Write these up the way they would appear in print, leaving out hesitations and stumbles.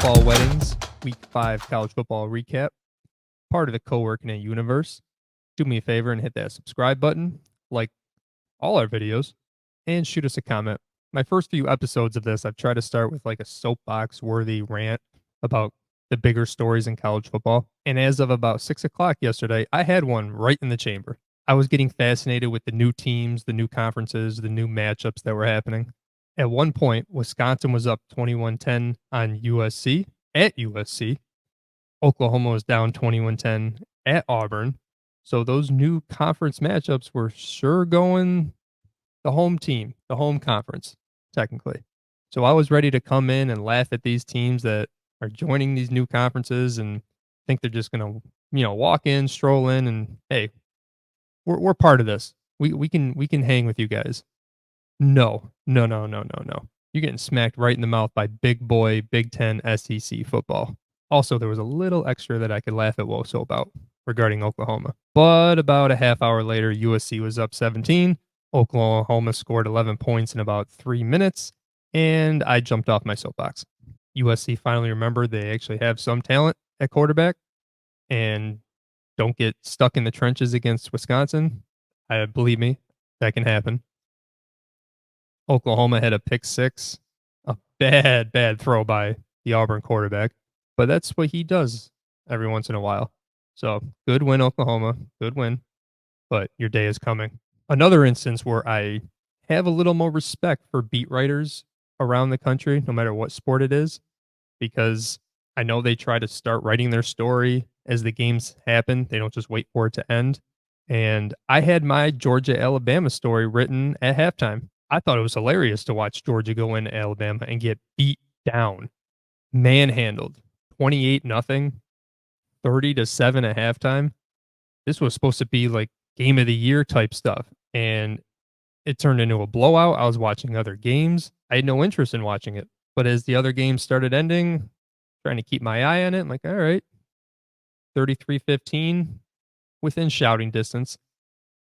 Football Weddings, Week 5 College Football Recap, part of the Co-Working It universe. Do me a favor and hit that subscribe button, like all our videos, and shoot us a comment. My first few episodes of this, I've tried to start with like a soapbox-worthy rant about the bigger stories in college football. And as of about 6 o'clock yesterday, I had one right in the chamber. I was getting fascinated with the new teams, the new conferences, the new matchups that were happening. At one point, Wisconsin was up 21-10 on USC at USC. Oklahoma was down 21-10 at Auburn. So those new conference matchups were sure going the home team, the home conference, technically. So I was ready to come in and laugh at these teams that are joining these new conferences and think they're just going to, walk in, stroll in, and hey, we're part of this. We can hang with you guys. No, no, no, no, no, no. You're getting smacked right in the mouth by big boy Big Ten SEC football. Also, there was a little extra that I could laugh at Woso about regarding Oklahoma. But about a half hour later, USC was up 17. Oklahoma scored 11 points in about 3 minutes, and I jumped off my soapbox. USC finally remembered they actually have some talent at quarterback and don't get stuck in the trenches against Wisconsin. Believe me, that can happen. Oklahoma had a pick six, a bad throw by the Auburn quarterback, but that's what he does every once in a while. So good win, Oklahoma. Good win, but your day is coming. Another instance where I have a little more respect for beat writers around the country, no matter what sport it is, because I know they try to start writing their story as the games happen. They don't just wait for it to end. And I had my Georgia Alabama story written at halftime. I thought it was hilarious to watch Georgia go into Alabama and get beat down, manhandled, 28-0, 30-7 at halftime. This was supposed to be like game of the year type stuff, and it turned into a blowout. I was watching other games. I had no interest in watching it, but as the other games started ending, trying to keep my eye on it, I'm like, all right, 33-15, within shouting distance.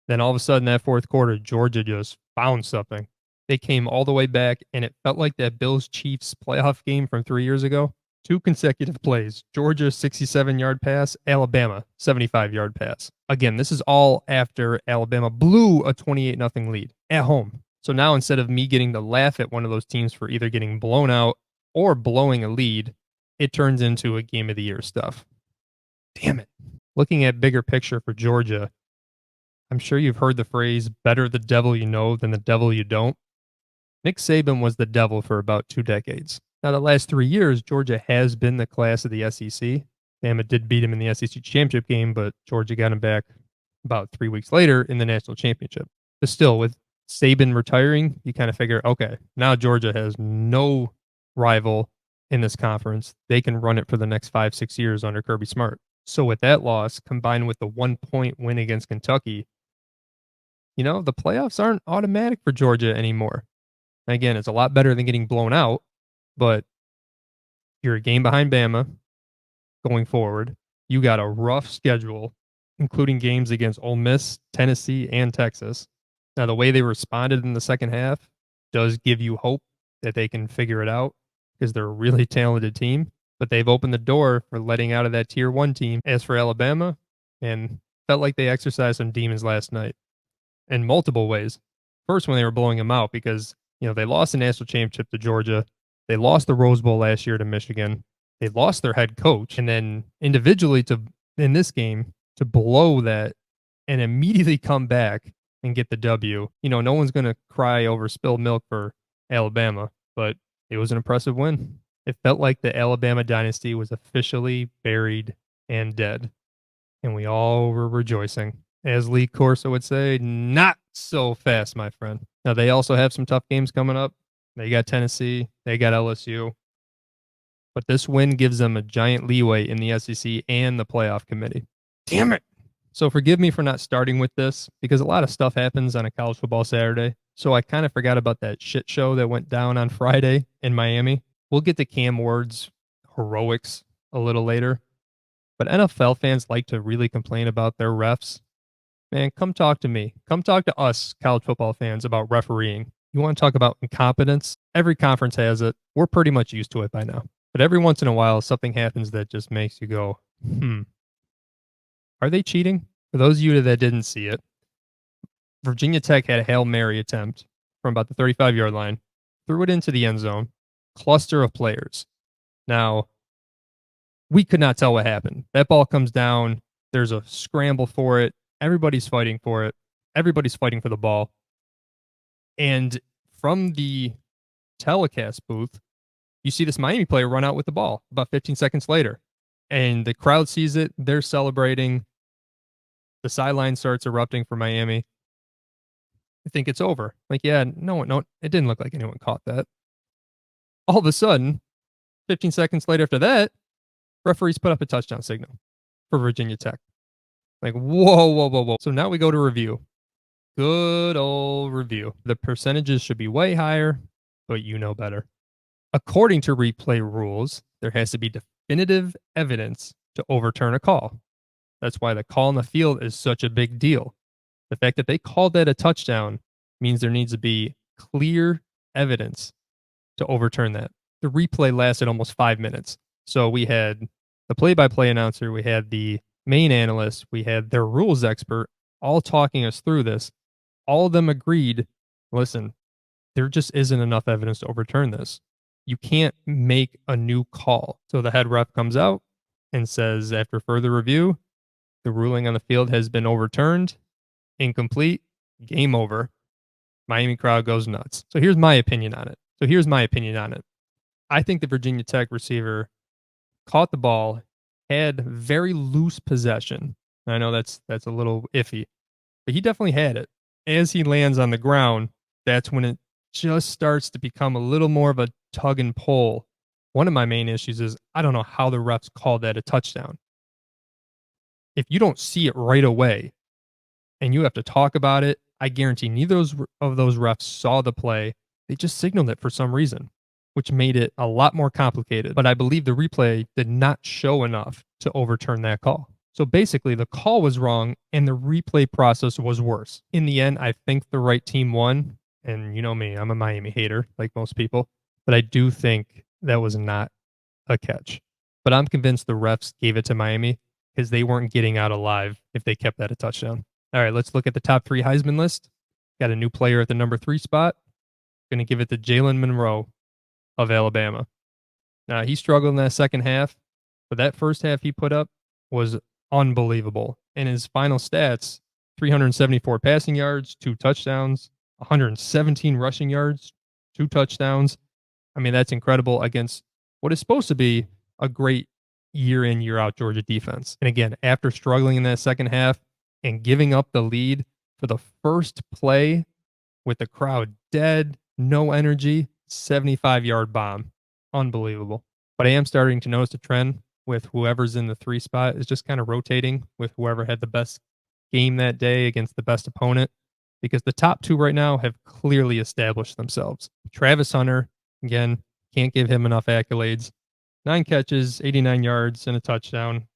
Then all of a sudden, that fourth quarter, Georgia just found something. They came all the way back, and it felt like that Bills-Chiefs playoff game from 3 years ago. 2 consecutive plays. Georgia, 67-yard pass. Alabama, 75-yard pass. Again, this is all after Alabama blew a 28-0 lead at home. So now instead of me getting to laugh at one of those teams for either getting blown out or blowing a lead, it turns into a game of the year stuff. Damn it. Looking at bigger picture for Georgia, I'm sure you've heard the phrase, better the devil you know than the devil you don't. Nick Saban was the devil for about 2 decades. Now, the last 3 years, Georgia has been the class of the SEC. Bama did beat him in the SEC championship game, but Georgia got him back about 3 weeks later in the national championship. But still, with Saban retiring, you kind of figure, okay, now Georgia has no rival in this conference. They can run it for the next 5-6 years under Kirby Smart. So with that loss, combined with the 1-point win against Kentucky, the playoffs aren't automatic for Georgia anymore. Again, it's a lot better than getting blown out, but you're a game behind Bama going forward. You got a rough schedule, including games against Ole Miss, Tennessee, and Texas. Now, the way they responded in the second half does give you hope that they can figure it out because they're a really talented team, but they've opened the door for letting out of that tier 1 team. As for Alabama, and felt like they exercised some demons last night in multiple ways. First, when they were blowing them out because they lost the national championship to Georgia. They lost the Rose Bowl last year to Michigan. They lost their head coach. And then individually in this game to blow that and immediately come back and get the W. No one's going to cry over spilled milk for Alabama, but it was an impressive win. It felt like the Alabama dynasty was officially buried and dead. And we all were rejoicing. As Lee Corso would say, not so fast, my friend. Now, they also have some tough games coming up. They got Tennessee. They got LSU. But this win gives them a giant leeway in the SEC and the playoff committee. Damn it. So forgive me for not starting with this because a lot of stuff happens on a college football Saturday. So I kind of forgot about that shit show that went down on Friday in Miami. We'll get to Cam Ward's heroics a little later. But NFL fans like to really complain about their refs. Man, come talk to me. Come talk to us college football fans about refereeing. You want to talk about incompetence? Every conference has it. We're pretty much used to it by now. But every once in a while, something happens that just makes you go, are they cheating? For those of you that didn't see it, Virginia Tech had a Hail Mary attempt from about the 35-yard line, threw it into the end zone, cluster of players. Now, we could not tell what happened. That ball comes down. There's a scramble for it. Everybody's fighting for it. Everybody's fighting for the ball. And from the telecast booth, you see this Miami player run out with the ball about 15 seconds later. And the crowd sees it. They're celebrating. The sideline starts erupting for Miami. I think it's over. Like, yeah, no, it didn't look like anyone caught that. All of a sudden, 15 seconds later after that, referees put up a touchdown signal for Virginia Tech. Like, whoa, whoa, whoa, whoa. So now we go to review. Good old review. The percentages should be way higher, but you know better. According to replay rules, there has to be definitive evidence to overturn a call. That's why the call on the field is such a big deal. The fact that they called that a touchdown means there needs to be clear evidence to overturn that. The replay lasted almost 5 minutes. So we had the play-by-play announcer, we had the main analyst, we had their rules expert all talking us through this. All of them agreed, listen, there just isn't enough evidence to overturn this. You can't make a new call. So the head ref comes out and says, after further review, the ruling on the field has been overturned, incomplete, game over. Miami crowd goes nuts. So here's my opinion on it. I think the Virginia Tech receiver caught the ball, had very loose possession. I know that's a little iffy, but he definitely had it. As he lands on the ground, that's when it just starts to become a little more of a tug and pull. One of my main issues is I don't know how the refs called that a touchdown. If you don't see it right away and you have to talk about it, I guarantee neither of those refs saw the play. They just signaled it for some reason, which made it a lot more complicated. But I believe the replay did not show enough to overturn that call. So basically, the call was wrong and the replay process was worse. In the end, I think the right team won. And you know me, I'm a Miami hater, like most people. But I do think that was not a catch. But I'm convinced the refs gave it to Miami because they weren't getting out alive if they kept that a touchdown. All right, let's look at the top 3 Heisman list. Got a new player at the number 3 spot. Going to give it to Jalen Monroe of Alabama. Now, he struggled in that second half, but that first half he put up was unbelievable. In his final stats, 374 passing yards, 2 touchdowns, 117 rushing yards, 2 touchdowns. I mean, that's incredible against what is supposed to be a great year in, year out Georgia defense. And again, after struggling in that second half and giving up the lead for the first play with the crowd dead, no energy, 75-yard bomb. Unbelievable. But I am starting to notice a trend with whoever's in the 3 spot is just kind of rotating with whoever had the best game that day against the best opponent, because the top 2 right now have clearly established themselves. Travis Hunter, again, can't give him enough accolades. 9 catches, 89 yards, and a touchdown,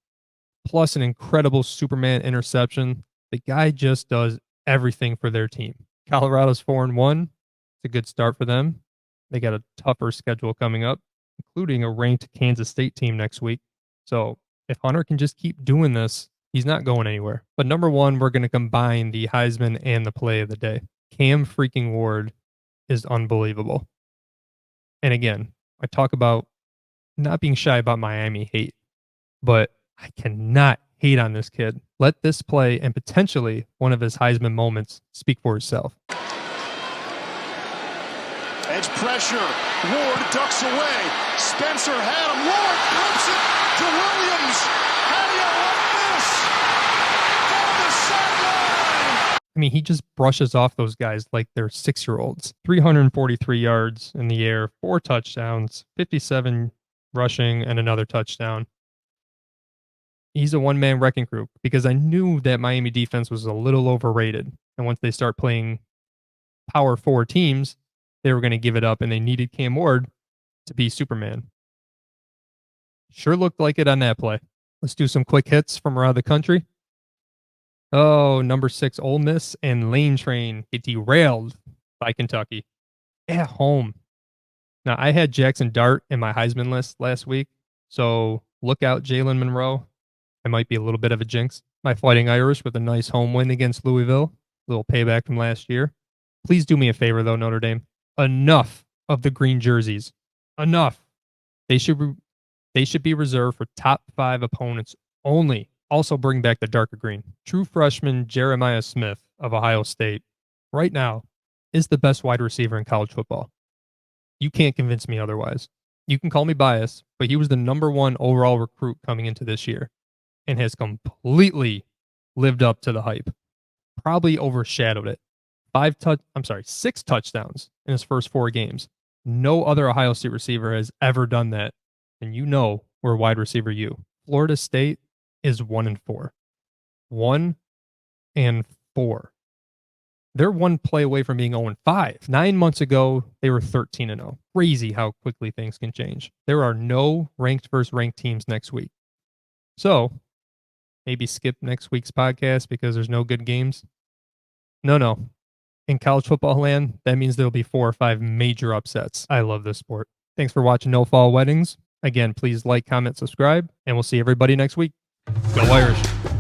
plus an incredible Superman interception. The guy just does everything for their team. Colorado's 4-1. It's a good start for them. They got a tougher schedule coming up, including a ranked Kansas State team next week. So if Hunter can just keep doing this, he's not going anywhere. But number 1, we're going to combine the Heisman and the play of the day. Cam freaking Ward is unbelievable. And again, I talk about not being shy about Miami hate, but I cannot hate on this kid. Let this play and potentially one of his Heisman moments speak for itself. Edge pressure. Ward ducks away. Spencer had him. Ward flips it to Williams. How do you like this? Down the sideline. I mean, he just brushes off those guys like they're 6-year-olds. 343 yards in the air, 4 touchdowns, 57 rushing, and another touchdown. He's a one-man wrecking crew because I knew that Miami defense was a little overrated. And once they start playing Power 4 teams, they were going to give it up, and they needed Cam Ward to be Superman. Sure looked like it on that play. Let's do some quick hits from around the country. Oh, number 6 Ole Miss and Lane Train get derailed by Kentucky at home. Now, I had Jackson Dart in my Heisman list last week, so look out Jalen Monroe. I might be a little bit of a jinx. My Fighting Irish with a nice home win against Louisville, a little payback from last year. Please do me a favor, though, Notre Dame. Enough of the green jerseys. Enough. They should be reserved for top 5 opponents only. Also bring back the darker green. True freshman Jeremiah Smith of Ohio State right now is the best wide receiver in college football. You can't convince me otherwise. You can call me biased, but he was the number 1 overall recruit coming into this year and has completely lived up to the hype. Probably overshadowed it. 6 touchdowns in his first 4 games. No other Ohio State receiver has ever done that. And you know we're wide receiver U. Florida State is 1-4. 1-4. They're one play away from being 0-5. 9 months ago, they were 13-0. Crazy how quickly things can change. There are no ranked versus ranked teams next week. So maybe skip next week's podcast because there's no good games. No. In college football land, that means there'll be 4 or 5 major upsets. I love this sport. Thanks for watching No Fall Weddings. Again, please like, comment, subscribe, and we'll see everybody next week. Go Irish.